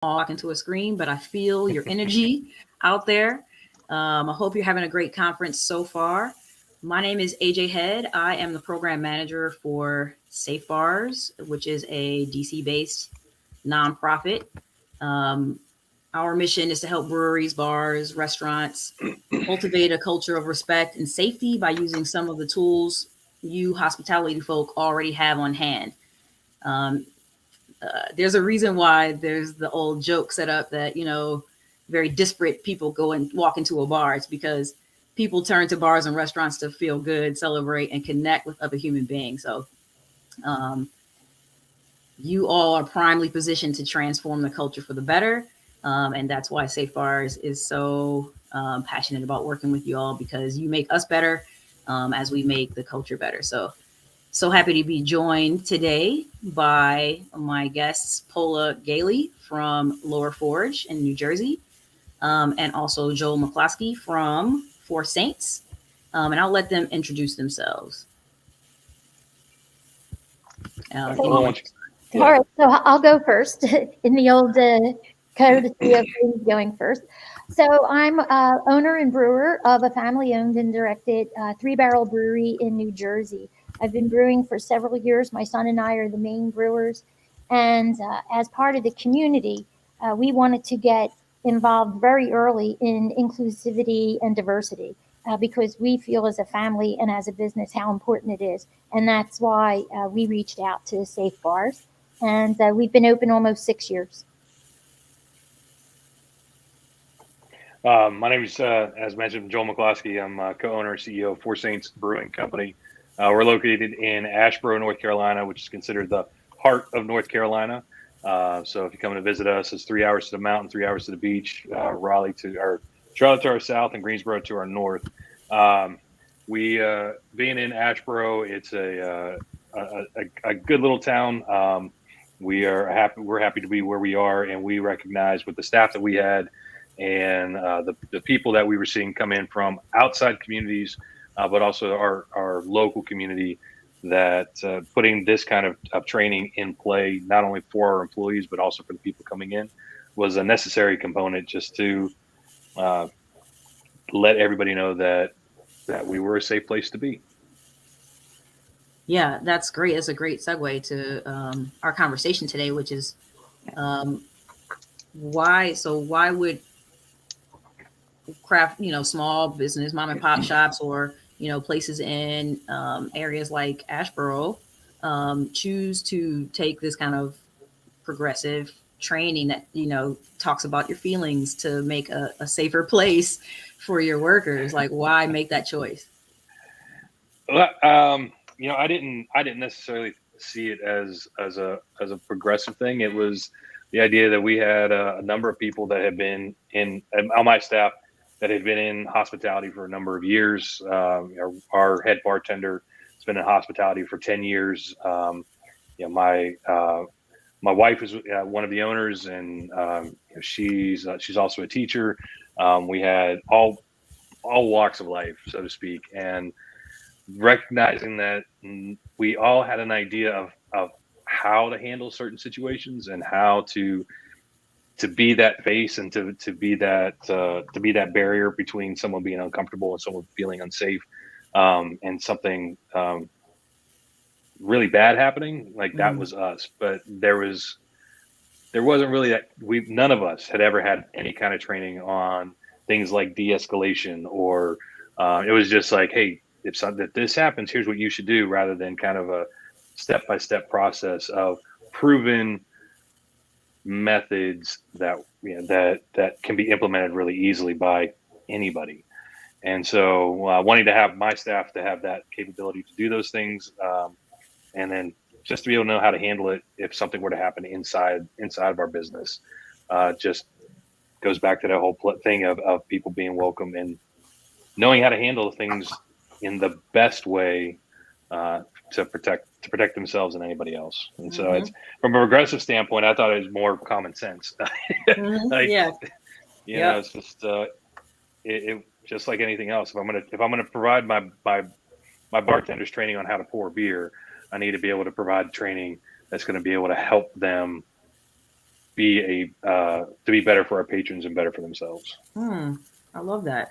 talking to a screen, but I feel your energy out there. I hope you're having a great conference so far. My name is AJ Head. I am the program manager for Safe Bars, which is a DC based nonprofit. Um, our mission is to help breweries, bars, restaurants cultivate a culture of respect and safety by using some of the tools you hospitality folk already have on hand. Um, there's a reason why there's the old joke set up that, very disparate people go and walk into a bar. It's because people turn to bars and restaurants to feel good, celebrate, and connect with other human beings. So, um, you all are primely positioned to transform the culture for the better. And that's why Safe Bars is so passionate about working with you all, because you make us better as we make the culture better. So happy to be joined today by my guests, Pola Gallie from Lower Forge in New Jersey, and also Joel McClosky from Four Saints. And I'll let them introduce themselves. All right, so I'll go first in the old courtesy of going first. So I'm owner and brewer of a family-owned and directed three-barrel brewery in New Jersey. I've been brewing for several years. My son and I are the main brewers, and as part of the community, we wanted to get involved very early in inclusivity and diversity. Because we feel as a family and as a business how important it is. And that's why we reached out to Safe Bars. And we've been open almost 6 years. My name is, as mentioned, Joel McClosky. I'm co-owner and CEO of Four Saints Brewing Company. We're located in Asheboro, North Carolina, which is considered the heart of North Carolina. So if you come to visit us, it's 3 hours to the mountain, 3 hours to the beach, Charlotte to our south, and Greensboro to our north. We being in Asheboro, it's a good little town. We're happy to be where we are, and we recognize with the staff that we had and the people that we were seeing come in from outside communities, but also our local community, that putting this kind of training in play, not only for our employees, but also for the people coming in, was a necessary component just to let everybody know that we were a safe place to be. Yeah, that's great. That's a great segue to our conversation today, which is why. So why would craft, small business, mom and pop shops, or places in areas like Asheboro choose to take this kind of progressive training that talks about your feelings to make a safer place for your workers? Like, why make that choice? Well, I didn't necessarily see it as a progressive thing. It was the idea that we had a number of people that had been on my staff that had been in hospitality for a number of years. Our head bartender has been in hospitality for 10 years. My wife is one of the owners, and she's also a teacher. We had all walks of life, so to speak, and recognizing that we all had an idea of how to handle certain situations and how to be that face and to be that barrier between someone being uncomfortable and someone feeling unsafe, and something really bad happening. Like, that was us. But there wasn't really none of us had ever had any kind of training on things like de-escalation, or it was just like, hey, if this happens, here's what you should do, rather than kind of a step-by-step process of proven methods that can be implemented really easily by anybody. And so wanting to have my staff to have that capability to do those things, and then just to be able to know how to handle it if something were to happen inside of our business, just goes back to that whole thing of people being welcome and knowing how to handle things in the best way to protect themselves and anybody else. And so it's, from a progressive standpoint, I thought it was more common sense. It's just it just like anything else. If I'm gonna provide my bartenders training on how to pour beer, I need to be able to provide training that's going to be able to help them be better for our patrons and better for themselves. I love that.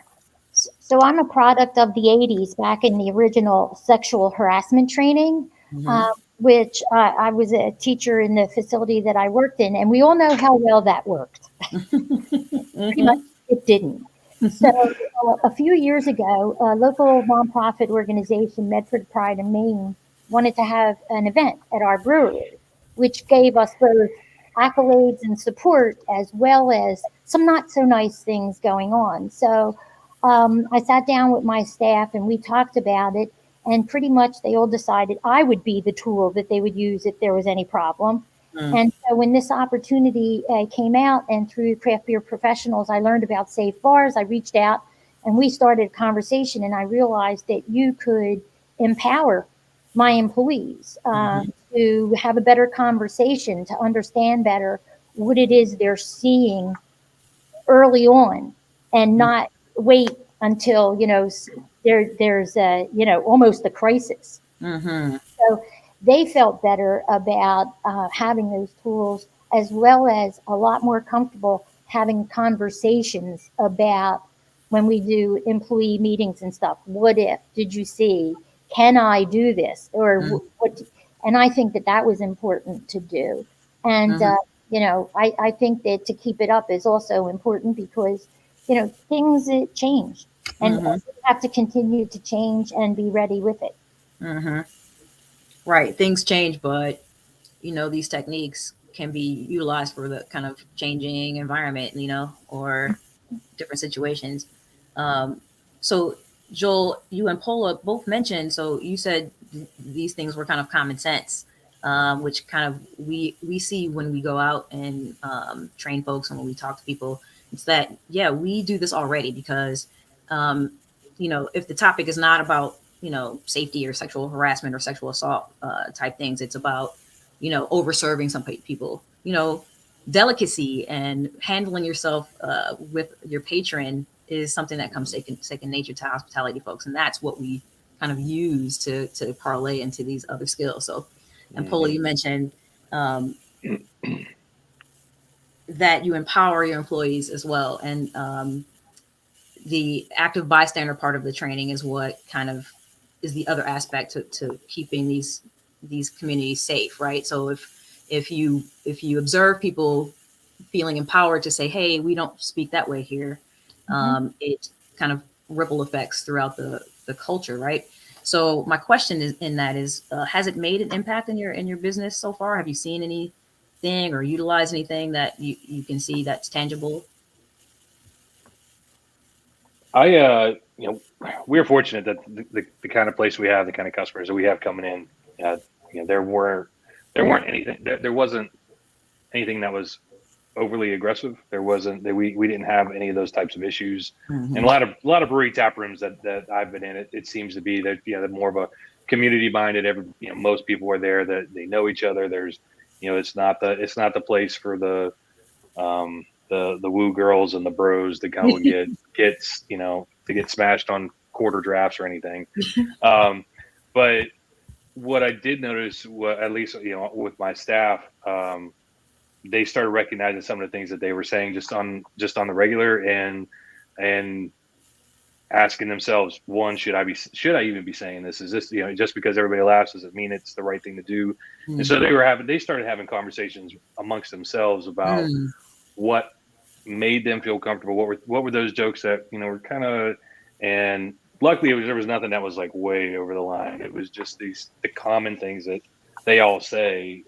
So I'm a product of the 80s, back in the original sexual harassment training, which I was a teacher in the facility that I worked in, and we all know how well that worked. Pretty much it didn't. So a few years ago, a local nonprofit organization, Medford Pride in Maine, wanted to have an event at our brewery, which gave us both accolades and support, as well as some not so nice things going on. So I sat down with my staff and we talked about it, and pretty much they all decided I would be the tool that they would use if there was any problem. And so when this opportunity came out, and through Craft Beer Professionals, I learned about Safe Bars, I reached out and we started a conversation, and I realized that you could empower my employees to have a better conversation, to understand better what it is they're seeing early on, and not wait until, there's almost a crisis. So they felt better about having those tools, as well as a lot more comfortable having conversations about, when we do employee meetings and stuff, what if, did you see, can I do this, or what? And I think that was important to do. And I think that to keep it up is also important, because things change, and we have to continue to change and be ready with it. Right, things change, but these techniques can be utilized for the kind of changing environment, or different situations. So Joel, you and Pola both mentioned, so you said these things were kind of common sense, which kind of we see when we go out and train folks, and when we talk to people. It's that, yeah, we do this already, because if the topic is not about safety or sexual harassment or sexual assault type things, it's about over serving some people, delicacy and handling yourself with your patron is something that comes second nature to hospitality folks, and that's what we kind of use to parlay into these other skills. So, and Pola, you mentioned that you empower your employees as well, and the active bystander part of the training is what kind of is the other aspect to keeping these communities safe, right? So if you observe people feeling empowered to say, hey, we don't speak that way here, it kind of ripple effects throughout the culture, right? So my question is, has it made an impact in your business so far? Have you seen anything or utilized anything that you can see that's tangible? We're fortunate that the kind of place we have, the kind of customers that we have coming in, there wasn't anything that was overly aggressive. There wasn't that we didn't have any of those types of issues. And a lot of brewery tap rooms that I've been in, it seems to be that they're more of a community minded. Most people are there, that they know each other. There's it's not the place for the woo girls and the bros to go and get smashed on quarter drafts or anything. But what I did notice, at least with my staff, they started recognizing some of the things that they were saying just on the regular, and asking themselves, one, should I even be saying this? Is this just because everybody laughs, does it mean it's the right thing to do? And so they started having conversations amongst themselves about what made them feel comfortable. What were those jokes that were kind of, and luckily there was nothing that was like way over the line. It was just the common things that they all say,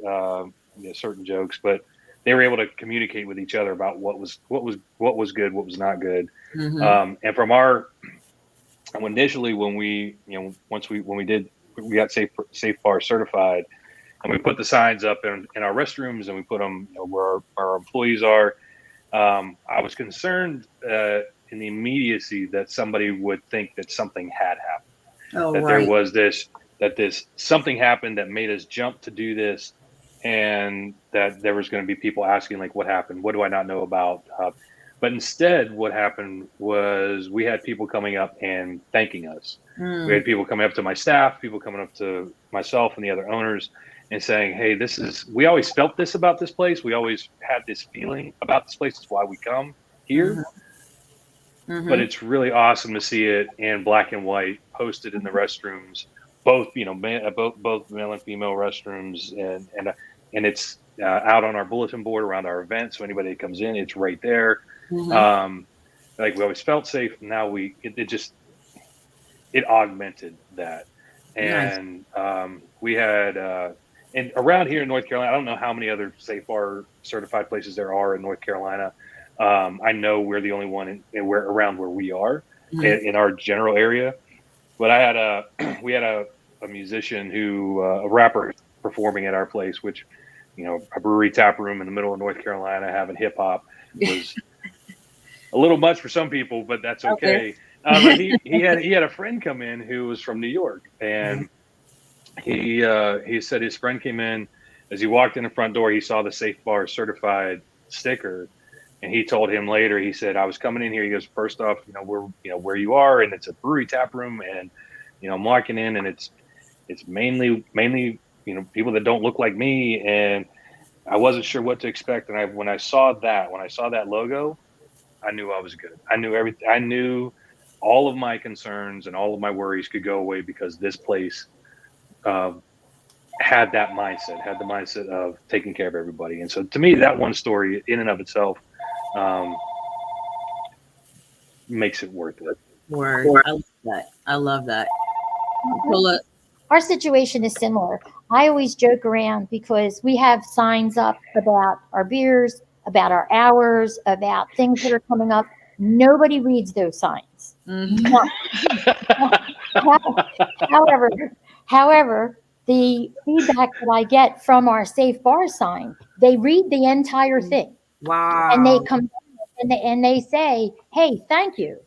certain jokes, but they were able to communicate with each other about what was good, what was not good. And from initially when we got Safe Bars certified, and we put the signs up in our restrooms, and we put them where our employees are. I was concerned in the immediacy that somebody would think that something had happened, there was this something happened that made us jump to do this, and that there was going to be people asking, like, what happened? What do I not know about? But instead, what happened was we had people coming up and thanking us. We had people coming up to my staff, people coming up to myself and the other owners, and saying, hey, we always felt this about this place. We always had this feeling about this place. It's why we come here. But it's really awesome to see it in black and white posted in the restrooms, both, both male and female restrooms. And it's out on our bulletin board around our event. So anybody that comes in, it's right there. Like we always felt safe. Now it augmented that. And we had, and around here in North Carolina, I don't know how many other Safe Bar certified places there are in North Carolina. I know we're the only one around where we are in our general area. But we had a musician a rapper performing at our place, which, a brewery tap room in the middle of North Carolina having hip hop was a little much for some people, but that's okay. But he had a friend come in who was from New York, and he said his friend came in. As he walked in the front door, he saw the Safe Bar certified sticker, and he told him later. He said, "I was coming in here." He goes, "First off, where you are, and it's a brewery tap room, and I'm walking in, and it's mainly people that don't look like me, and I wasn't sure what to expect. And when I saw that logo, I knew I was good. I knew everything. I knew all of my concerns and all of my worries could go away because this place had the mindset of taking care of everybody. And so to me, that one story in and of itself makes it worth it. Word. I love that. Pola. Our situation is similar. I always joke around because we have signs up about our beers, about our hours, about things that are coming up. Nobody reads those signs. However, the feedback that I get from our Safe Bar sign, they read the entire thing. Wow. And they come and they say, "Hey, thank you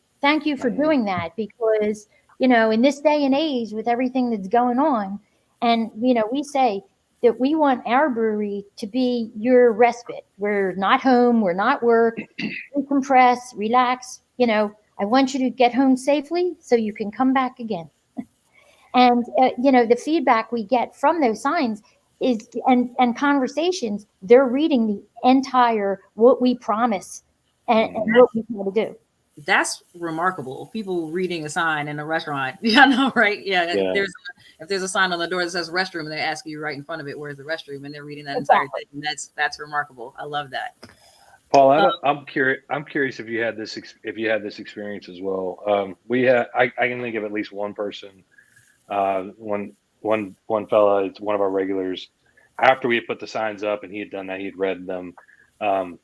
for doing that," because in this day and age with everything that's going on, and we say that we want our brewery to be your respite. We're not home, we're not work. Decompress, relax. I want you to get home safely so you can come back again. And the feedback we get from those signs is and conversations. They're reading the entire what we promise and what we want to do. That's remarkable. People reading a sign in a restaurant. Yeah, I know, right? Yeah. If there's a sign on the door that says restroom and they ask you right in front of it, where's the restroom? And they're reading that entire thing. That's remarkable. I love that. Paul, I'm curious if you had this experience as well. I can think of at least one person, one fella, it's one of our regulars. After we had put the signs up and he had done that, he had read them.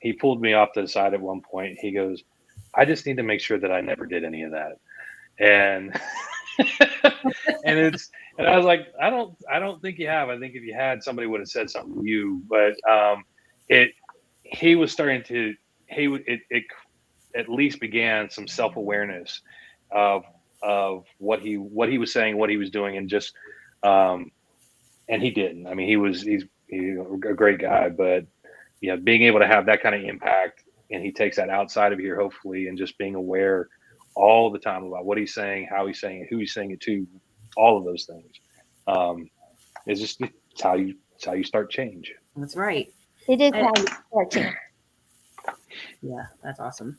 He pulled me off to the side at one point. He goes, "I just need to make sure that I never did any of that." And and I was like, I don't think you have. I think if you had, somebody would have said something to you. But he was starting to it at least began some self-awareness of what he was saying, what he was doing, and just and he didn't. I mean, he's a great guy, but being able to have that kind of impact, and he takes that outside of here, hopefully, and just being aware all the time about what he's saying, how he's saying it, who he's saying it to, all of those things. It's how you start change. That's right. It is how you start change. Yeah, that's awesome.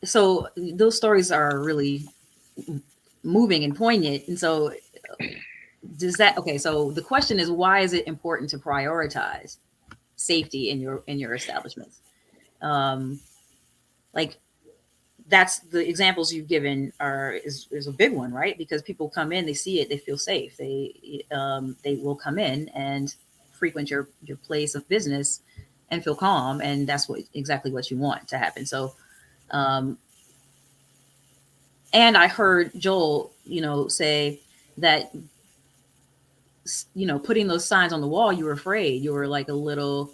So those stories are really moving and poignant. And so so the question is, why is it important to prioritize safety in your establishments? Like, that's the examples you've given is a big one, right? Because people come in, they see it, they feel safe. They will come in and frequent your place of business and feel calm, and that's exactly what you want to happen. So, and I heard Joel, say that, putting those signs on the wall, you were afraid, you were like a little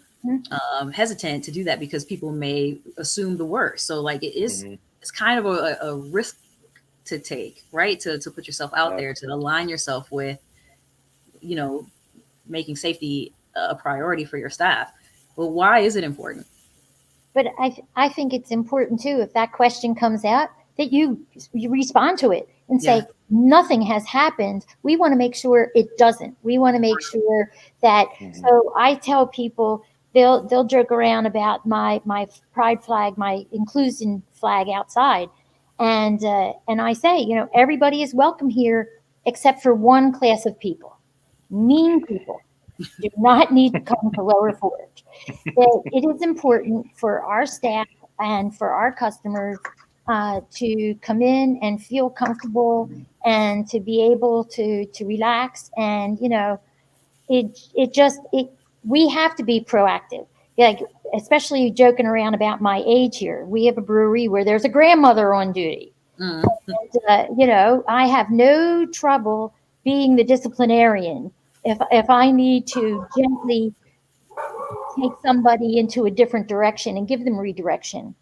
hesitant to do that because people may assume the worst. So like it is, it's kind of a risk to take, right? To put yourself out there, to align yourself with, making safety a priority for your staff. Well, why is it important? But I think it's important too, if that question comes out, that you respond to it and say, nothing has happened. We want to make sure it doesn't. We want to make sure that, so I tell people, they'll joke around about my pride flag, my inclusion flag outside. And I say, you know, everybody is welcome here except for one class of people. Mean people do not need to come to Lower Forge. It is important for our staff and for our customers to come in and feel comfortable and to be able to relax. And, you know, we have to be proactive. Like, especially joking around about my age here. We have a brewery where there's a grandmother on duty. And, you know, I have no trouble being the disciplinarian if I need to gently take somebody into a different direction and give them redirection.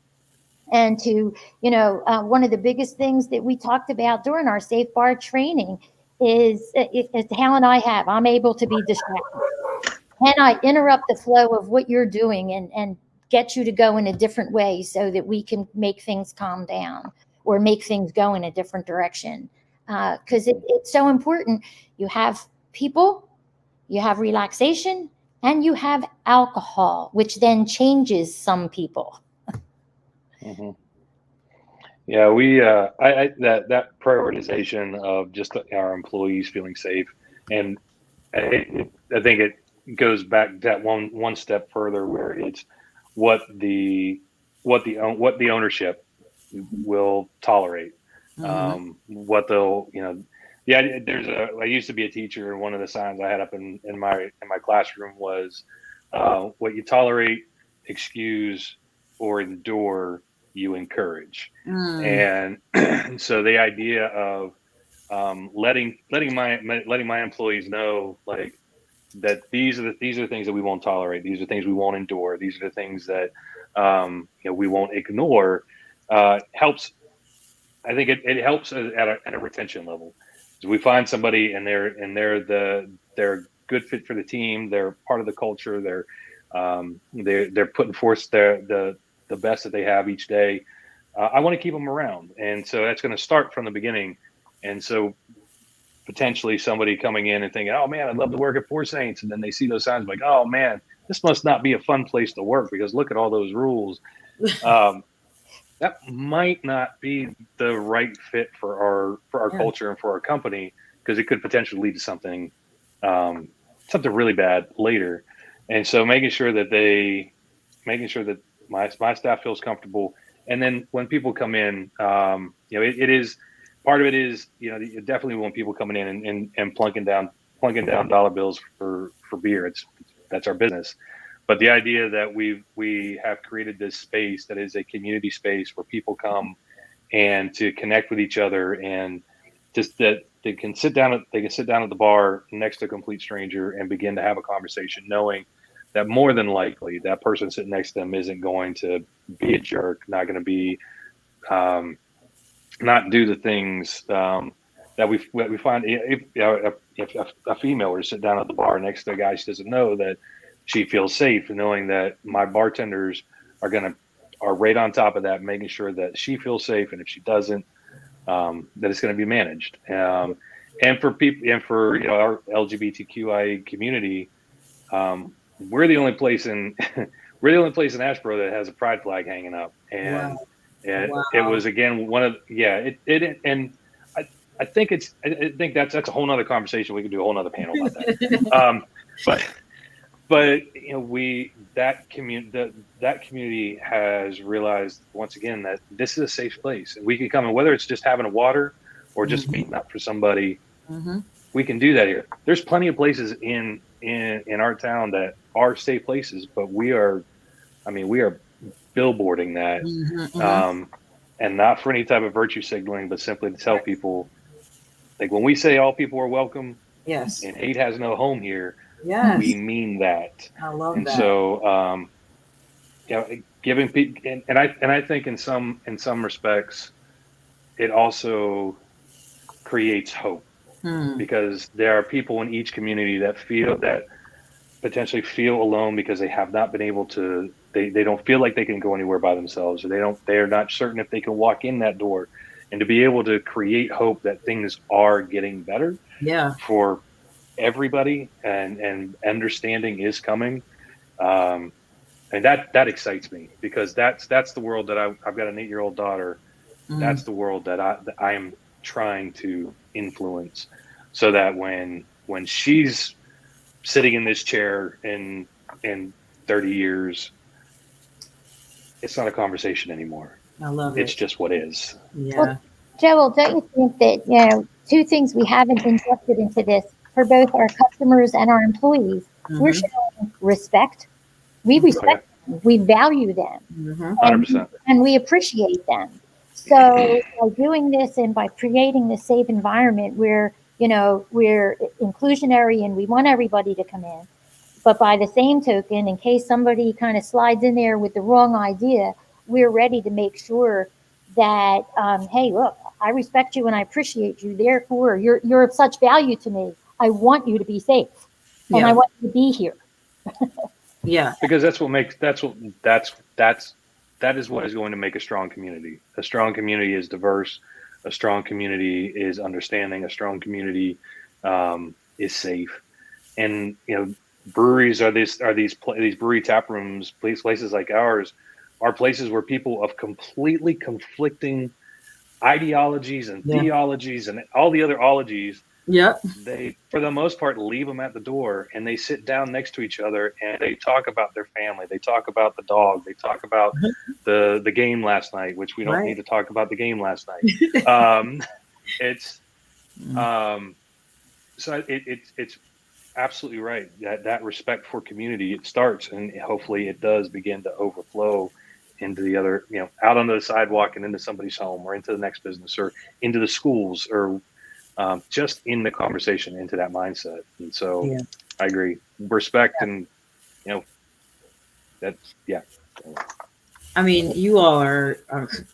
And to, you know, one of the biggest things that we talked about during our Safe Bar training is a talent I have. I'm able to be distracted. Can I interrupt the flow of what you're doing and get you to go in a different way so that we can make things calm down or make things go in a different direction? Because it's so important. You have people, you have relaxation, and you have alcohol, which then changes some people. Yeah, we that prioritization of just our employees feeling safe, and I think it goes back that one step further, where it's what the ownership will tolerate, what they'll, you know. Yeah, I used to be a teacher, and one of the signs I had up in my classroom was what you tolerate, excuse, or endure, you encourage. And so the idea of letting my employees know, like, that these are the things that we won't tolerate, these are things we won't endure, these are the things that you know, we won't ignore, helps. I think it helps at a retention level. So we find somebody and they're a good fit for the team, they're part of the culture, they're putting forth the best that they have each day. I want to keep them around, and so that's going to start from the beginning. And so potentially somebody coming in and thinking, oh man, I'd love to work at Four Saints, and then they see those signs like, oh man, this must not be a fun place to work because look at all those rules. That might not be the right fit for our culture and for our company, because it could potentially lead to something really bad later. And so making sure that my staff feels comfortable. And then when people come in, you know, it is part of it is, you know, you definitely want people coming in and plunking down dollar bills for beer. That's our business. But the idea that we have created this space that is a community space where people come and to connect with each other, and just that they can sit down at the bar next to a complete stranger and begin to have a conversation, knowing that more than likely that person sitting next to them isn't going to be a jerk, not going to be not do the things that we find. If a female were to sit down at the bar next to a guy she doesn't know, that she feels safe knowing that my bartenders are right on top of that, making sure that she feels safe, and if she doesn't, that it's going to be managed. And for people, and for, you know, our LGBTQIA community, we're the only place in Asheboro that has a pride flag hanging up, and it was, again, one of and I think that's a whole nother conversation. We could do a whole nother panel about that. But you know, that community has realized once again that this is a safe place, and we can come in, whether it's just having a water or just meeting up for somebody. We can do that here. There's plenty of places in our town that are safe places, but we are billboarding that, and not for any type of virtue signaling, but simply to tell people, like, when we say all people are welcome, and hate has no home here. We mean that. I love and that. So, you know, giving people, and I think in some respects, it also creates hope, because there are people in each community that potentially feel alone because they have not been able to. They don't feel like they can go anywhere by themselves, or they're not certain if they can walk in that door and to be able to create hope that things are getting better Yeah. for everybody, and understanding is coming. And that excites me, because that's the world that I've got an 8-year-old daughter. Mm. That's the world that I am trying to influence, so that when she's sitting in this chair in 30 years, it's not a conversation anymore. I love It's it. just what is. Yeah. Well, Joel, don't you think that, two things we haven't injected into this for both our customers and our employees? We're Mm-hmm. showing respect. We Oh, yeah. respect them. We value them. Mm-hmm. 100%. And we appreciate them. So by doing this and by creating this safe environment where, we're inclusionary and we want everybody to come in, but by the same token, in case somebody kind of slides in there with the wrong idea, we're ready to make sure that, hey, look, I respect you and I appreciate you. Therefore, you're of such value to me. I want you to be safe, and I Yeah. want you to be here. Yeah. Because that is what is going to make a strong community. A strong community is diverse. A strong community is understanding. A strong community is safe. And breweries are these brewery tap rooms, places like ours, are places where people of completely conflicting ideologies and Yeah. theologies and all the other ologies, Yep. they, for the most part, leave them at the door, and they sit down next to each other and they talk about their family. They talk about the dog. They talk about the game last night, which we don't Right. need to talk about the game last night. It's so it's absolutely right, that respect for community, it starts, and hopefully it does begin to overflow into the other, out onto the sidewalk and into somebody's home, or into the next business, or into the schools, or just in the conversation, into that mindset. And so Yeah. I agree, respect, and that's, yeah. I mean, you all are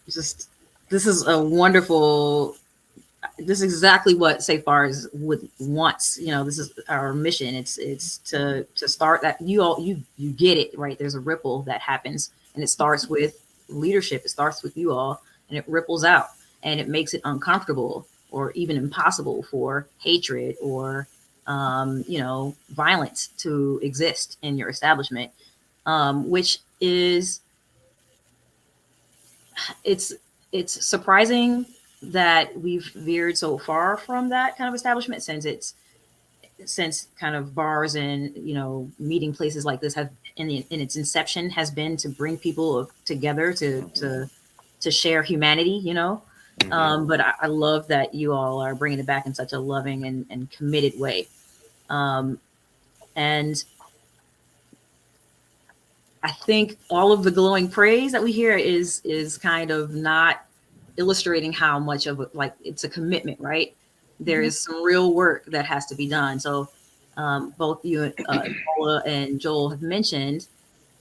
just, this is a wonderful, this is exactly what Safe Bars would wants. This is our mission. It's to start that, you get it, right? There's a ripple that happens, and it starts with leadership. It starts with you all, and it ripples out, and it makes it uncomfortable or even impossible for hatred or violence to exist in your establishment, which is, it's surprising that we've veered so far from that kind of establishment, since kind of bars and meeting places like this have in its inception has been to bring people together to share humanity. But I love that you all are bringing it back in such a loving and committed way. And I think all of the glowing praise that we hear is kind of not illustrating how much of it's a commitment, right? There is some real work that has to be done. So both you, Pola and Joel, have mentioned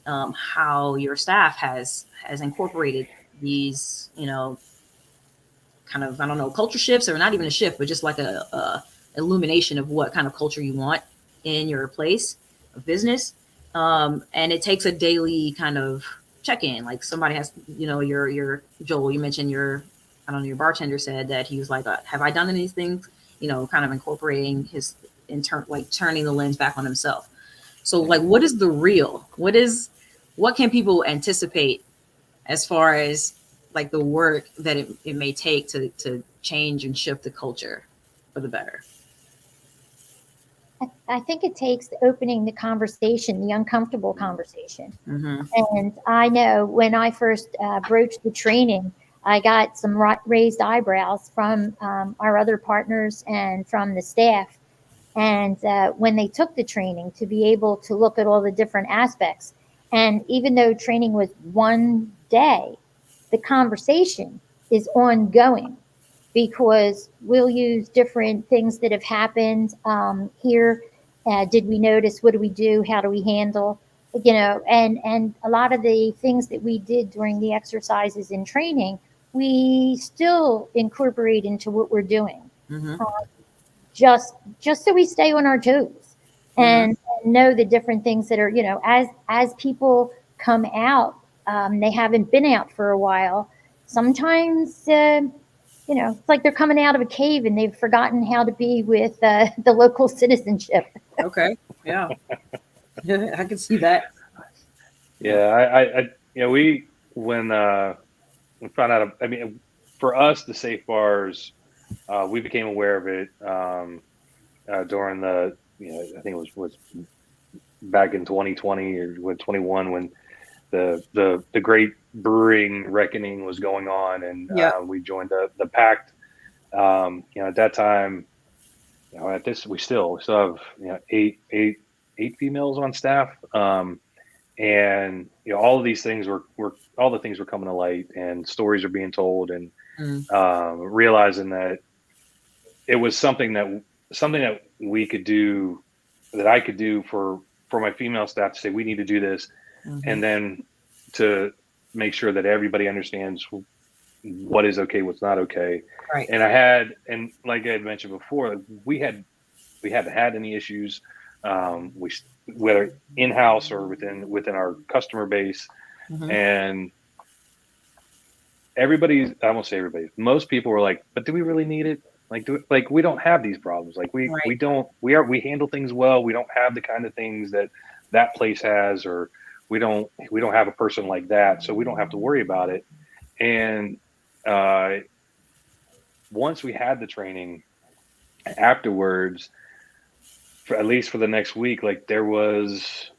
how your staff has incorporated these, kind of, I don't know, culture shifts, or not even a shift, but just like a illumination of what kind of culture you want in your place of business. And it takes a daily kind of check-in. Like somebody has, your Joel, you mentioned I don't know, your bartender said that he was like, have I done anything, kind of incorporating his turning the lens back on himself. So like, what is the real, what can people anticipate as far as like the work that it may take to change and shift the culture for the better? I think it takes opening the conversation, the uncomfortable conversation. Mm-hmm. And I know when I first broached the training, I got some raised eyebrows from our other partners and from the staff. And when they took the training, to be able to look at all the different aspects. And even though training was one day, the conversation is ongoing, because we'll use different things that have happened here. Did we notice? What do we do? How do we handle? And a lot of the things that we did during the exercises in training, we still incorporate into what we're doing. Mm-hmm. Just so we stay on our toes and know the different things that are, as people come out, they haven't been out for a while. Sometimes it's like they're coming out of a cave and they've forgotten how to be with the local citizenship. Okay. Yeah. I can see that. Yeah, we when we found out. I mean, for us, the Safe Bars, we became aware of it during the, I think it was back in 2020 or 21 when the great brewing reckoning was going on, and Yeah. we joined the pact. At that time, at this we still have eight females on staff, and all of these things were all the things were coming to light, and stories are being told, and realizing that it was something that we could do, that I could do for my female staff, to say we need to do this, and then to make sure that everybody understands what is okay, what's not okay. Right. And like I had mentioned before, we haven't had any issues, whether in-house or within our customer base. And I won't say everybody, most people were like, but do we really need it? Like, we don't have these problems. Like we handle things well. We don't have the kind of things that place has, or we don't have a person like that, so we don't have to worry about it. And once we had the training afterwards, at least for the next week, like there was,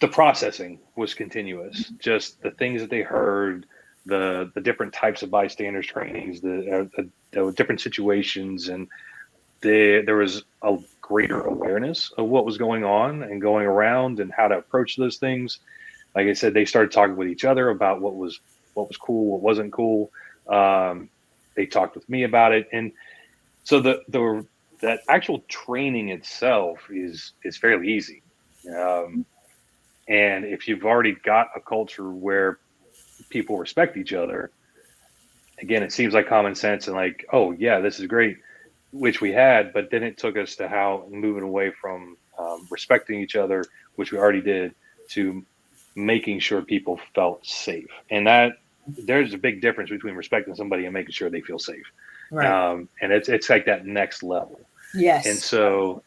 the processing was continuous. Just the things that they heard, the different types of bystanders trainings, the different situations, and there was a greater awareness of what was going on and going around and how to approach those things. Like I said, they started talking with each other about what was cool, what wasn't cool. They talked with me about it, and so that actual training itself is fairly easy. And if you've already got a culture where people respect each other, again, it seems like common sense and like, oh yeah, this is great, which we had, but then it took us to how moving away from respecting each other, which we already did, to making sure people felt safe. And that there's a big difference between respecting somebody and making sure they feel safe. Right. And it's like that next level. Yes. And so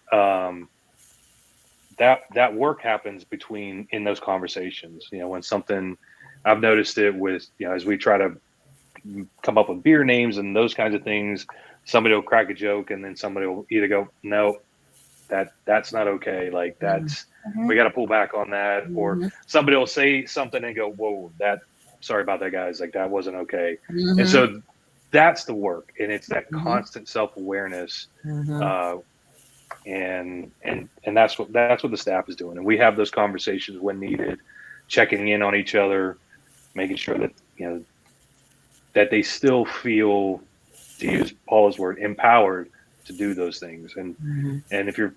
that work happens in those conversations. When something, I've noticed it with, as we try to come up with beer names and those kinds of things, somebody will crack a joke and then somebody will either go, no, that's not okay. Like that's, we got to pull back on that. Or somebody will say something and go, whoa, sorry about that, guys. Like that wasn't okay. And so that's the work. And it's that constant self-awareness. And that's what the staff is doing. And we have those conversations when needed, checking in on each other, making sure that, that they still feel, to use Paula's word, empowered to do those things. And if you're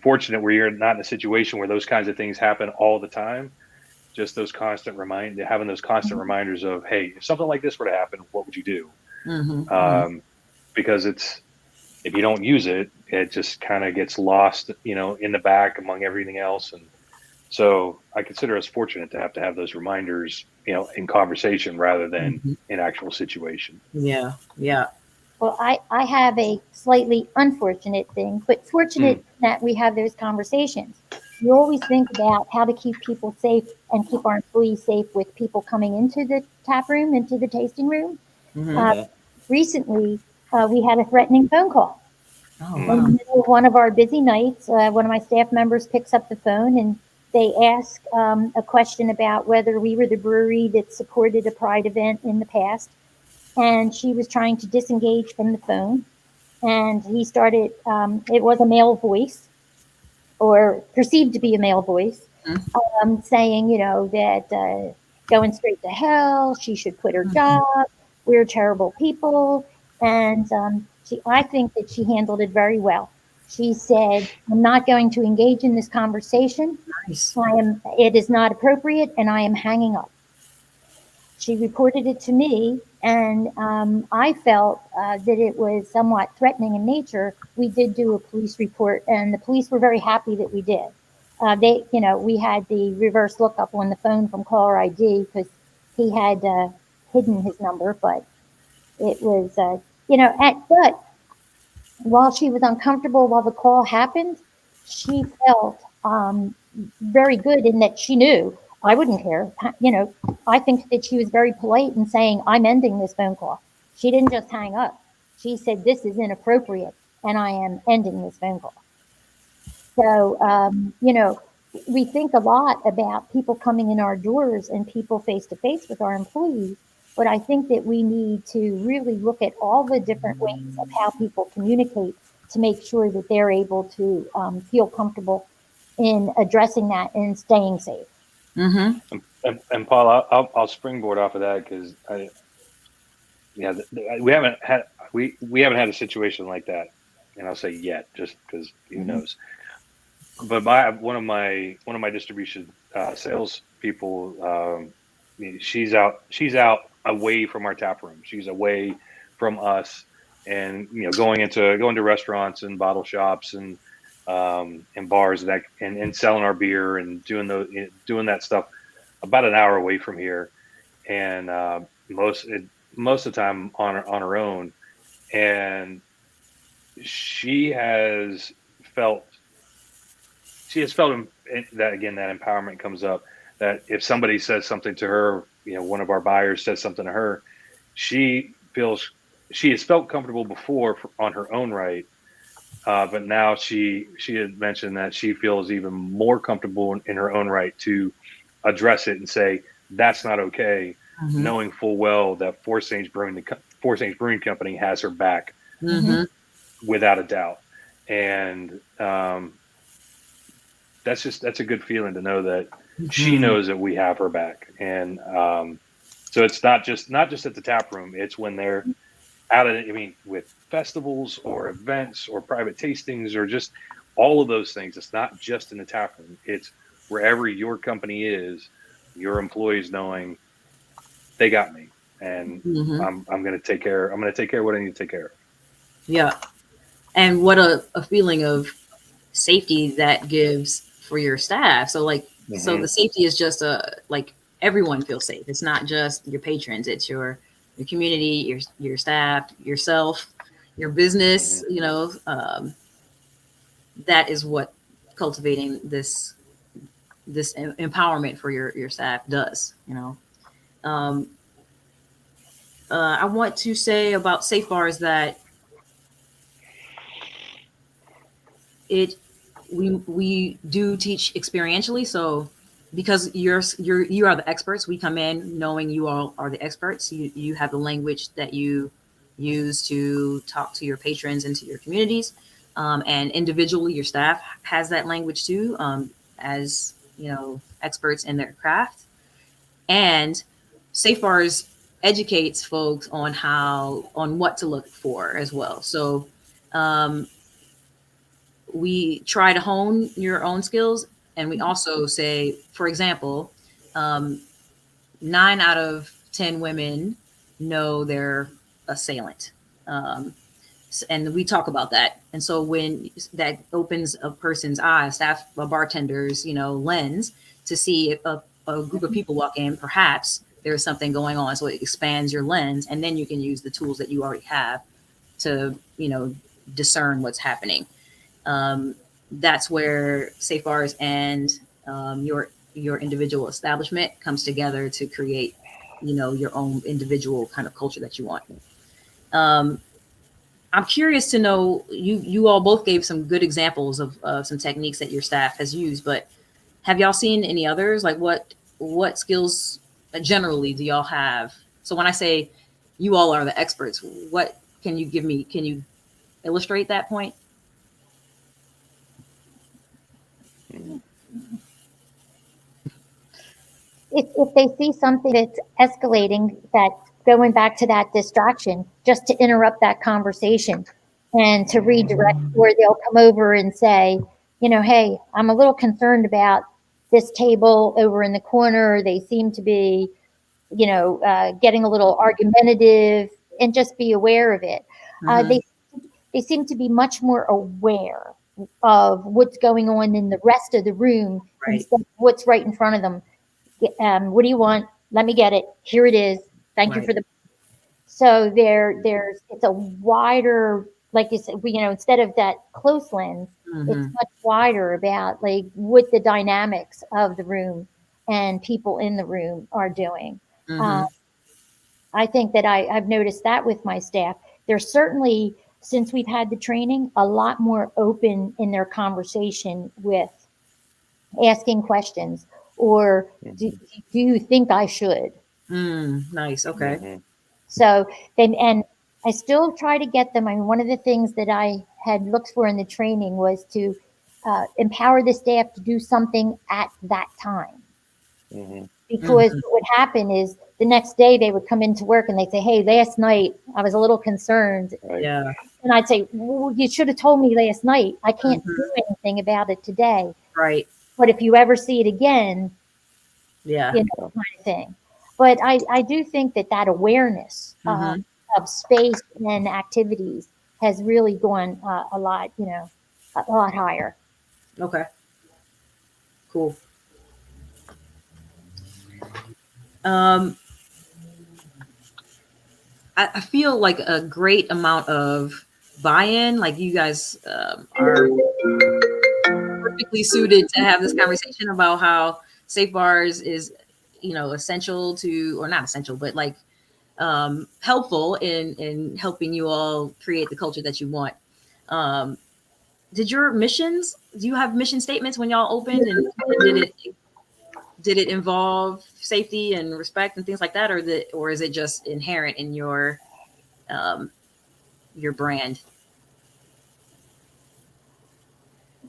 fortunate where you're not in a situation where those kinds of things happen all the time, just those constant having those constant reminders of, hey, if something like this were to happen, what would you do? Because if you don't use it, it just kind of gets lost, in the back among everything else. And so I consider us fortunate to have those reminders, in conversation rather than in actual situation. Yeah. Yeah. Well, I have a slightly unfortunate thing, but fortunate that we have those conversations. You always think about how to keep people safe and keep our employees safe with people coming into the tap room, into the tasting room. Recently, we had a threatening phone call. Oh, In wow. the middle of one of our busy nights, one of my staff members picks up the phone and they ask a question about whether we were the brewery that supported a pride event in the past. And she was trying to disengage from the phone. And he started, it was a male voice, or perceived to be a male voice, saying, that going straight to hell, she should quit her job, we're terrible people. And I think that she handled it very well. She said, I'm not going to engage in this conversation. Nice. It is not appropriate, and I am hanging up. She reported it to me, and I felt that it was somewhat threatening in nature. We did do a police report, and the police were very happy that we did. We had the reverse lookup on the phone from caller ID because he had hidden his number, but It was, but while she was uncomfortable while the call happened, she felt very good in that she knew I wouldn't care. I think that she was very polite in saying, I'm ending this phone call. She didn't just hang up. She said, this is inappropriate, and I am ending this phone call. So, we think a lot about people coming in our doors and people face to face with our employees, but I think that we need to really look at all the different ways of how people communicate to make sure that they're able to feel comfortable in addressing that and staying safe. Mm-hmm. And Paul, I'll springboard off of that because we haven't had a situation like that, and I'll say yet, just because who knows. But one of my distribution sales people, she's out away from our tap room. She's away from us, and going to restaurants and bottle shops and bars and selling our beer and doing that stuff about an hour away from here, and most of the time on her own, and she has felt that, again, that empowerment comes up, that if somebody says something to her, one of our buyers says something to her, she has felt comfortable before on her own right, but now she had mentioned that she feels even more comfortable in her own right to address it and say that's not okay, knowing full well that Four Saints Brewing Company has her back, without a doubt. And that's a good feeling to know that she knows that we have her back. And so it's not just at the tap room, it's when they're out of it. I mean, with festivals or events or private tastings or just all of those things, it's not just in the tap room, it's wherever your company is, your employees knowing they got me, and I'm going to take care of what I need to take care of. Yeah. And what a feeling of safety that gives for your staff. So so the safety is just everyone feels safe. It's not just your patrons, it's your community, your staff, yourself, your business, that is what cultivating this empowerment for your staff does, I want to say about Safe Bars that we do teach experientially. So because you are the experts, we come in knowing you all are the experts. You have the language that you use to talk to your patrons and to your communities, and individually your staff has that language too, as experts in their craft. And Safe Bars educates folks on what to look for as well. So we try to hone your own skills, and we also say, for example, 9 out of 10 women know their assailant, and we talk about that. And so when that opens a person's eyes, a bartender's lens, to see if a group of people walk in, perhaps there's something going on. So it expands your lens, and then you can use the tools that you already have to discern what's happening. That's where Safe Bars and your individual establishment comes together to create, your own individual kind of culture that you want. I'm curious to know, you all both gave some good examples of some techniques that your staff has used, but have y'all seen any others? Like what skills generally do y'all have? So when I say you all are the experts, what can you give me? Can you illustrate that point? If they see something that's escalating, that going back to that distraction, just to interrupt that conversation and to redirect, where they'll come over and say, hey, I'm a little concerned about this table over in the corner. They seem to be, getting a little argumentative, and just be aware of it. They seem to be much more aware of what's going on in the rest of the room, right, instead of what's right in front of them. What do you want? Let me get it. Here it is. Thank you for the. So it's a wider, like you said, instead of that close lens, it's much wider about like what the dynamics of the room and people in the room are doing. I think that I've noticed that with my staff. They're certainly, since we've had the training, a lot more open in their conversation with asking questions, or do you think I should? Nice. Okay. So then, and I still try to get them. I mean, one of the things that I had looked for in the training was to empower the staff to do something at that time. Because what would happen is the next day they would come into work and they'd say, "Hey, last night I was a little concerned." Yeah. And I'd say, "Well, you should have told me last night. I can't do anything about it today. Right. But if you ever see it again, Yeah. kind of thing." But I do think that awareness of space and activities has really gone a lot higher. Okay. Cool. Um, I feel like a great amount of buy-in. Like you guys are perfectly suited to have this conversation about how Safe Bars is, essential to, or not essential, but like helpful in helping you all create the culture that you want. Do you have mission statements when y'all opened, and did it involve safety and respect and things like that, or is it just inherent in your brand?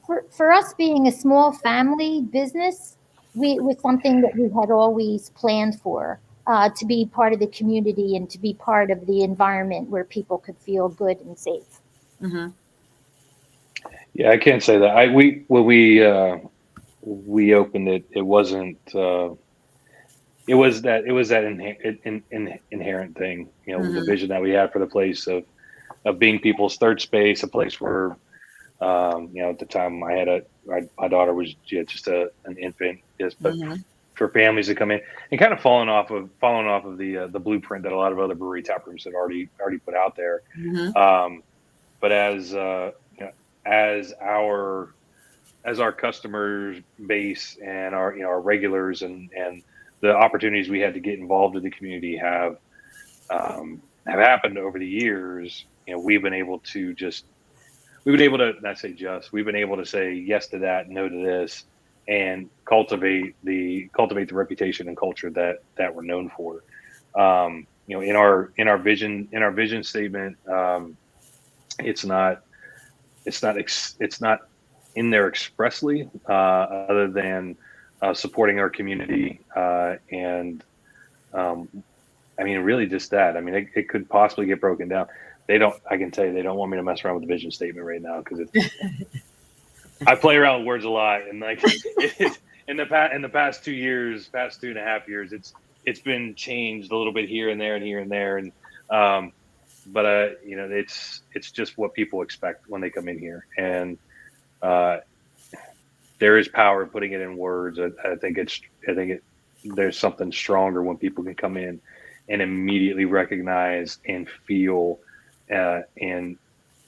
For us being a small family business, it was something that we had always planned for, to be part of the community and to be part of the environment where people could feel good and safe. Yeah, I can't say that. When we opened it, it wasn't. It was that inherent thing. The vision that we had for the place of being people's third space, a place where, at the time my daughter was just an infant, but for families to come in and kind of following off of the blueprint that a lot of other brewery tap rooms had already put out there. But as our customer base and our regulars and the opportunities we had to get involved in the community have happened over the years, we've been able to say yes to that, no to this, and cultivate the reputation and culture that we're known for. In our vision statement, it's not in there expressly, other than supporting our community, and really just that. It could possibly get broken down. I can tell you, they don't want me to mess around with the vision statement right now, because I play around with words a lot, and like in the past 2 years, past 2.5 years, it's been changed a little bit here and there and here and there, and but it's just what people expect when they come in here, and there is power in putting it in words. I think there's something stronger when people can come in and immediately recognize and feel and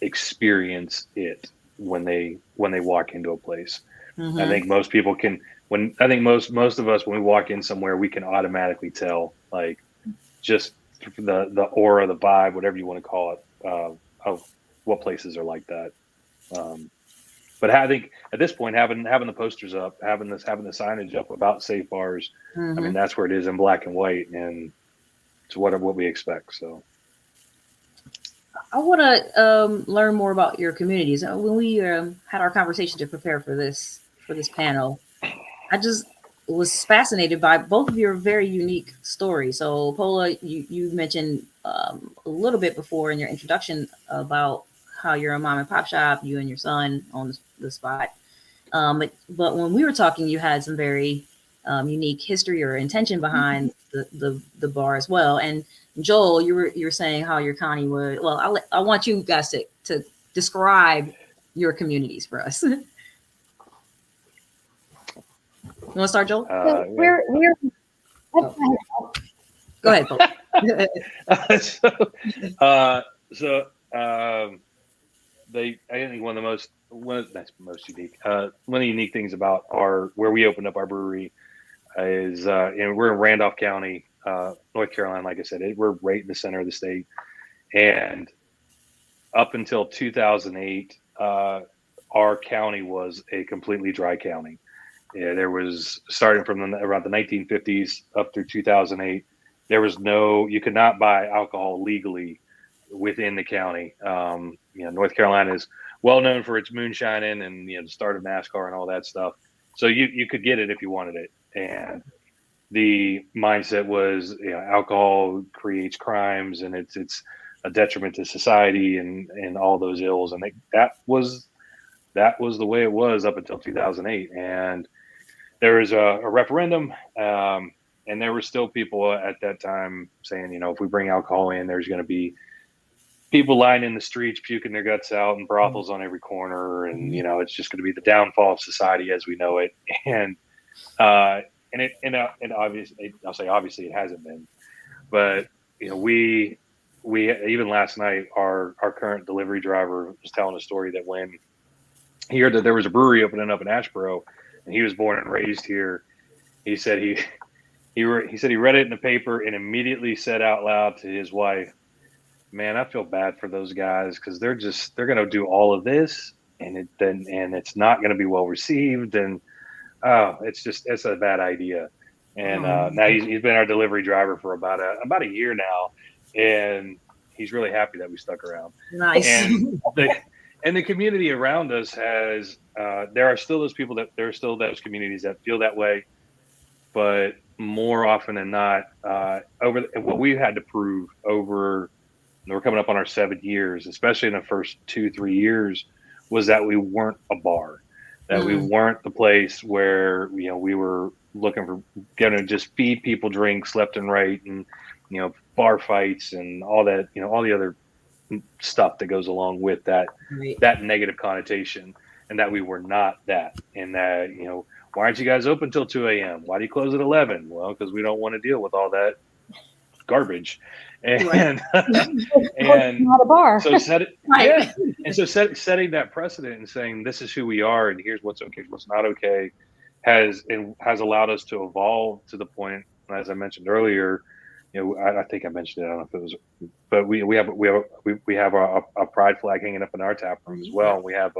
experience it when they walk into a place. I think most people can. I think most of us, when we walk in somewhere, we can automatically tell, like, just the aura, the vibe, whatever you want to call it, of what places are like that. But I think at this point, having the posters up, having the signage up about Safe Bars, that's where it is in black and white, and it's what we expect. So I want to learn more about your communities. When we had our conversation to prepare for this panel, I just was fascinated by both of your very unique stories. So Pola, you mentioned a little bit before in your introduction about how you're a mom and pop shop, you and your son on the spot. But when we were talking, you had some very unique history or intention behind the bar as well. And Joel, you were saying how your county would. Well, I want you guys to describe your communities for us. You want to start, Joel? So we're Go ahead, Pola. I think that's most unique. One of the unique things about where we opened up our brewery is, we're in Randolph County, North Carolina. Like I said, we're right in the center of the state. And up until 2008, our county was a completely dry county. Yeah, there was, starting from around the 1950s up through 2008, you could not buy alcohol legally within the county. North Carolina is well known for its moonshining and the start of NASCAR and all that stuff. So you could get it if you wanted it, and the mindset was, alcohol creates crimes and it's a detriment to society and all those ills, and that was the way it was up until 2008. And there was a referendum, and there were still people at that time saying, if we bring alcohol in, there's going to be people lying in the streets, puking their guts out, and brothels on every corner, and it's just going to be the downfall of society as we know it. And obviously, I'll say obviously it hasn't been, but we even last night, our current delivery driver was telling a story that when he heard that there was a brewery opening up in Asheboro, and he was born and raised here, he said he read it in the paper and immediately said out loud to his wife, "Man, I feel bad for those guys because they're going to do all of this, and it's not going to be well received, and it's a bad idea." And now he's been our delivery driver for about a year now, and he's really happy that we stuck around. Nice. And the community around us there are still those communities that feel that way, but more often than not, what we had to prove over, we're coming up on our 7 years, especially in the first 2-3 years, was that we weren't a bar, that we weren't the place where we were looking for going to just feed people drinks left and right, and bar fights and all that, all the other stuff that goes along with that negative connotation, and that we were not that. And that why aren't you guys open till 2 a.m.? Why do you close at 11? Well, because we don't want to deal with all that garbage. And and not a bar. So setting that precedent and saying this is who we are and here's what's okay, what's not okay, has allowed us to evolve to the point, as I mentioned earlier. I think I mentioned it. I don't know if it was, but we have a pride flag hanging up in our tap room as well. We have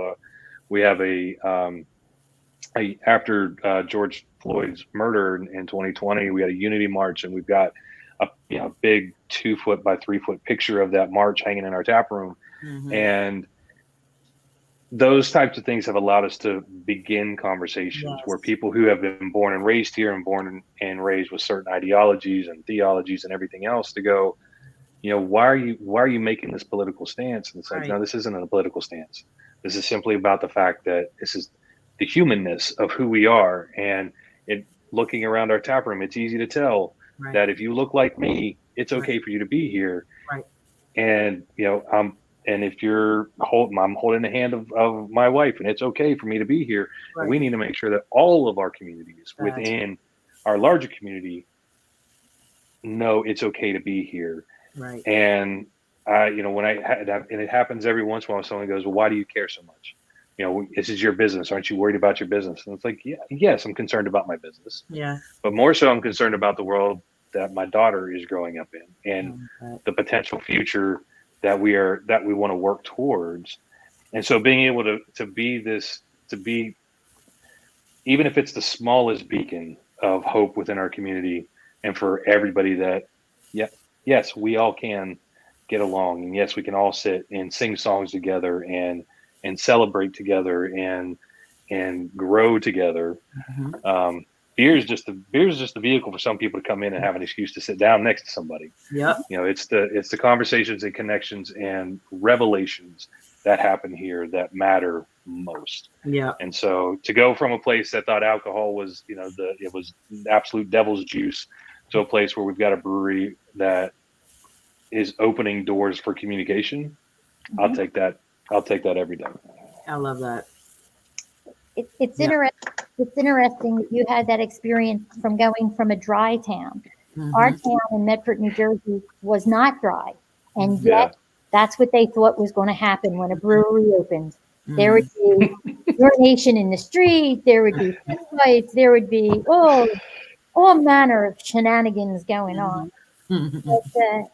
after George Floyd's murder in 2020, we had a unity march, and we've got a big 2-foot by 3-foot picture of that march hanging in our tap room. And those types of things have allowed us to begin conversations where people who have been born and raised here and born and raised with certain ideologies and theologies and everything else to go, why are you making this political stance? And it's like, no, this isn't a political stance. This is simply about the fact that this is the humanness of who we are. And looking around our tap room, it's easy to tell that if you look like me, it's okay for you to be here. And, and if I'm holding the hand of my wife, and it's okay for me to be here. And we need to make sure that all of our communities within our larger community know it's okay to be here. And and it happens every once in a while, someone goes, "Well, why do you care so much? This is your business. Aren't you worried about your business?" And it's like, yes, I'm concerned about my business. But more so, I'm concerned about the world that my daughter is growing up in, and the potential future that we want to work towards. And so being able to be, even if it's the smallest beacon of hope within our community, and for everybody that, yes, we all can get along, and yes, we can all sit and sing songs together and celebrate together and grow together. Beer is just the vehicle for some people to come in and have an excuse to sit down next to somebody. It's the conversations and connections and revelations that happen here that matter most. And so to go from a place that thought alcohol was, it was absolute devil's juice, to a place where we've got a brewery that is opening doors for communication, I'll take that every day. I love that. It's interesting that you had that experience from going from a dry town Our Mhm. town in Medford, New Jersey was not dry. And Yeah. yet that's what they thought was going to happen when a brewery opened. There would Mhm. be urination in the street, there would be fist fights, there would be all manner of shenanigans going on. Mhm. But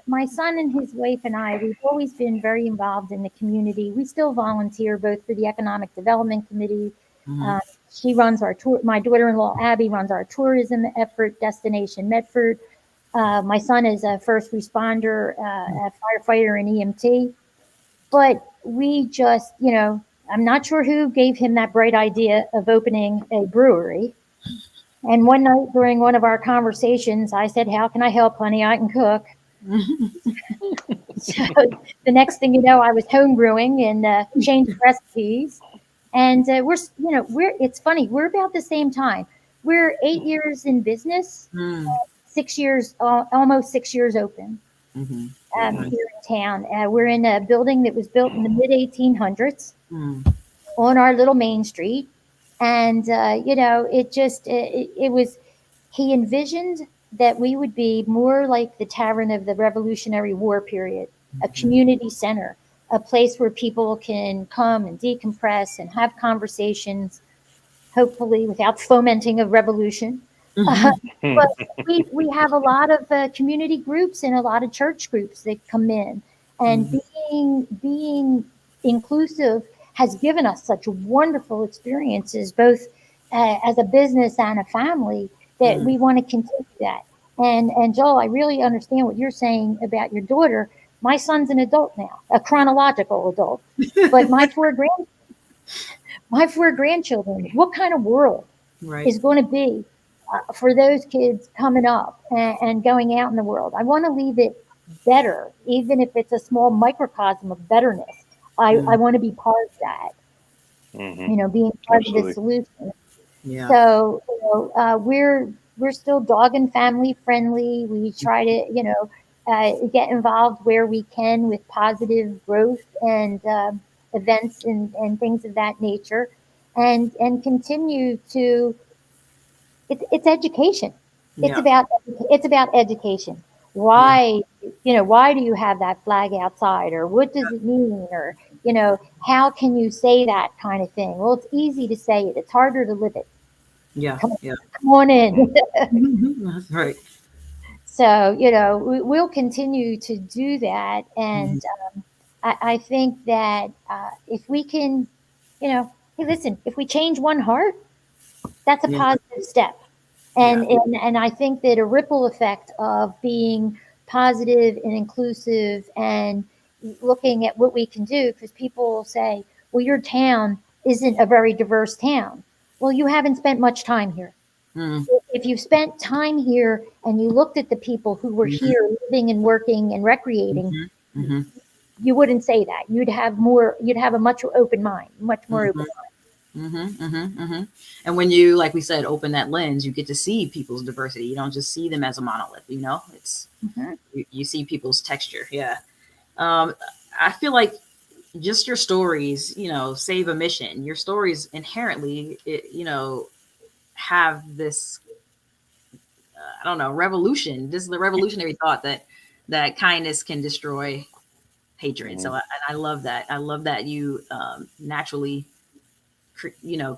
my son and his wife and I, we've always been very involved in the community. We still volunteer both for the Economic Development Committee. Mhm. Uh, she runs our tour. My daughter-in-law Abby runs our tourism effort, Destination Medford. My son is a first responder, a firefighter and EMT. But we just, I'm not sure who gave him that bright idea of opening a brewery. And one night during one of our conversations, I said, "How can I help, honey? I can cook." So the next thing you know, I was home brewing and changed recipes. And it's funny, we're about the same time. We're 8 years in business, Mhm. 6 years, almost 6 years open Mhm. here in town. We're in a building that was built in the mid 1800s Mhm. on our little main street. And, it was, he envisioned that we would be more like the tavern of the Revolutionary War period, a community center, a place where people can come and decompress and have conversations, hopefully without fomenting a revolution. Uh, Mhm. but we have a lot of community groups and a lot of church groups that come in, and Mhm. being inclusive has given us such wonderful experiences, both as a business and a family, that Mhm. we want to continue that. And Joel, I really understand what you're saying about your daughter. My son's an adult now, a chronological adult, but my four grandchildren. What kind of world Right. is going to be for those kids coming up and going out in the world? I want to leave it better, even if it's a small microcosm of betterness. I Mhm. want to be part of that, Hmm. being part of the Absolutely. solution. Yeah. So we're still dog and family friendly. We try to get involved where we can with positive growth and events and things of that nature, and continue to. It's education. It's Yeah. about it's about education. Yeah. Why do you have that flag outside, or what does it mean, or how can you say that kind of thing? Well, it's easy to say it. It's harder to live it. Yeah. Come, Yeah. come on in. That's right. So we'll continue to do that, Mhm. and I think that if we can, hey, listen, if we change one heart, that's a Yeah. positive step. Yeah. And I think that a ripple effect of being positive and inclusive and looking at what we can do, because people will say, well, your town isn't a very diverse town. Well, you haven't spent much time here. Mhm. If you spent time here and you looked at the people who were Mhm. here living and working and recreating, Mhm. Mhm. you wouldn't say that. You'd have a much open mind, much more open Mhm. Mhm. Mhm. Mhm. And when you, like we said, open that lens, you get to see people's diversity. You don't just see them as a monolith. It's mind. you see people's texture. Yeah. Um, I feel like just your stories, save a mission. Your stories inherently, have this, I don't know, revolution. This is the revolutionary thought that kindness can destroy hatred. Hmm. So I love that. I love that you naturally,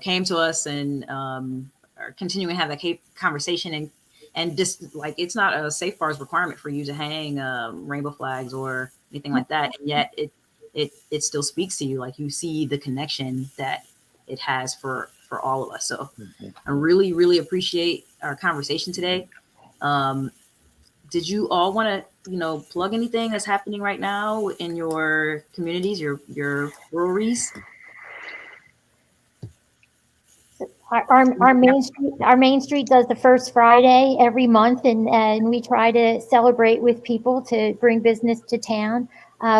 came to us and are continuing to have that conversation and just like it's not a Safe Bars requirement for you to hang rainbow flags or anything like that, and yet it still speaks to you. Like you see the connection that it has for all of us. So I really really appreciate our conversation today. Um, did you all want to plug anything that's happening right now in your communities, your breweries? Our main street does the first Friday every month, and we try to celebrate with people to bring business to town.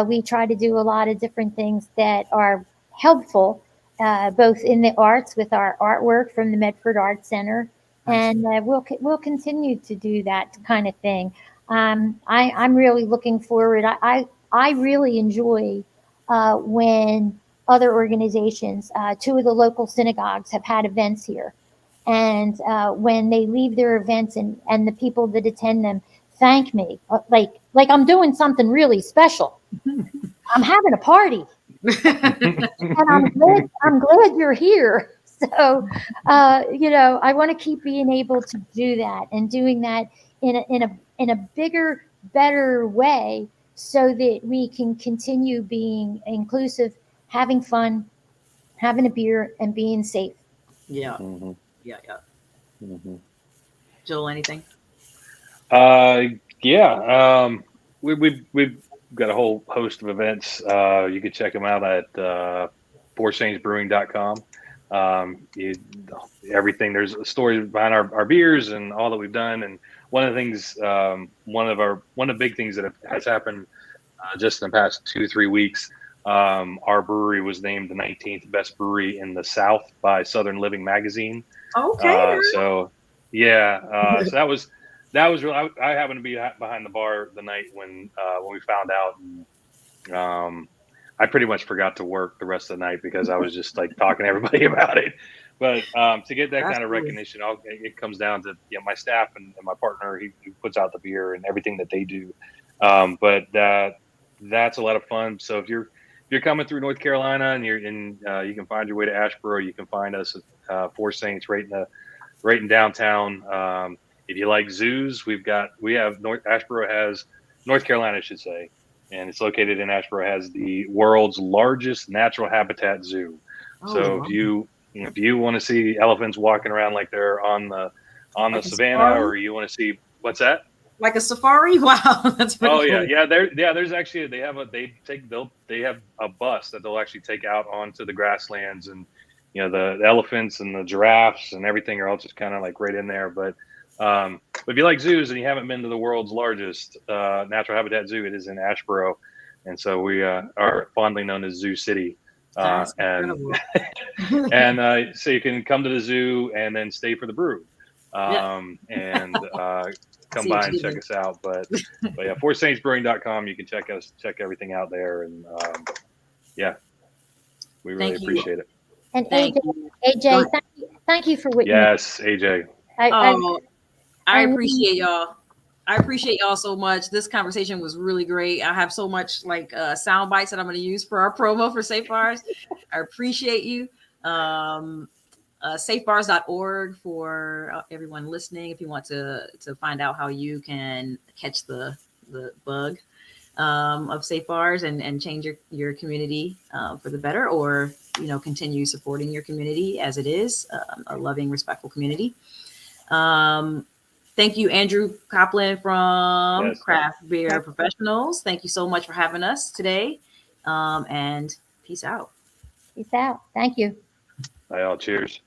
We try to do a lot of different things that are helpful, both in the arts with our artwork from the Medford Art Center, Nice. and we'll continue to do that kind of thing. I'm really looking forward. I really enjoy when other organizations, two of the local synagogues have had events here. And when they leave their events and the people that attend them thank me, like I'm doing something really special. I'm having a party. And I'm glad you're here. So, I want to keep being able to do that and doing that in a bigger, better way, so that we can continue being inclusive, having fun, having a beer, and being safe. Yeah. Mhm. Yeah. Yeah. Mhm. Joel, anything? Yeah. We've got a whole host of events. You can check them out at foursaintsbrewing.com. Everything, there's a story behind our beers and all that we've done. And one of the things, one of the big things that has happened just in the past 2-3 weeks. Our brewery was named the 19th best brewery in the South by Southern Living magazine. Okay. So yeah, so that was real. I happened to be behind the bar the night when we found out, and I pretty much forgot to work the rest of the night because I was just like talking to everybody about it. But to get that That's kind of cool. recognition, it comes down to my staff and my partner. He puts out the beer and everything that they do. But that's a lot of fun. So if you're coming through North Carolina and you can find your way to Asheboro, you can find us at Four Saints right in downtown. If you like zoos, we have Asheboro has North Carolina, I should say, and it's located in Asheboro, has the world's largest natural habitat zoo. Oh, So wow. if you want to see elephants walking around like they're on the Like a savannah, safari? or you want to see what's that? Like a safari? Wow, that's pretty Oh cool. there's actually they have a bus that they'll actually take out onto the grasslands, and the elephants and the giraffes and everything are all just kind of like right in there. But if you like zoos and you haven't been to the world's largest natural habitat zoo, it is in Asheboro, and so we are fondly known as Zoo City. That's And incredible. and so you can come to the zoo and then stay for the brew, Yeah. and come See what by you and did check there. us out. But yeah, foursaintsbrewing.com. You can check everything out there, and yeah, we really Thank you. appreciate it. And Thank AJ, you. AJ, thank you for what you. Yes, AJ. I really- appreciate y'all. I appreciate y'all so much. This conversation was really great. I have so much sound bites that I'm going to use for our promo for Safe Bars. I appreciate you. Safebars.org for everyone listening. If you want to find out how you can catch the bug of Safe Bars and change your community for the better, or continue supporting your community as it is a loving, respectful community. Thank you, Andrew Copland from Craft Beer Professionals. Thank you so much for having us today. And peace out. Peace out. Thank you. Bye, all. Cheers.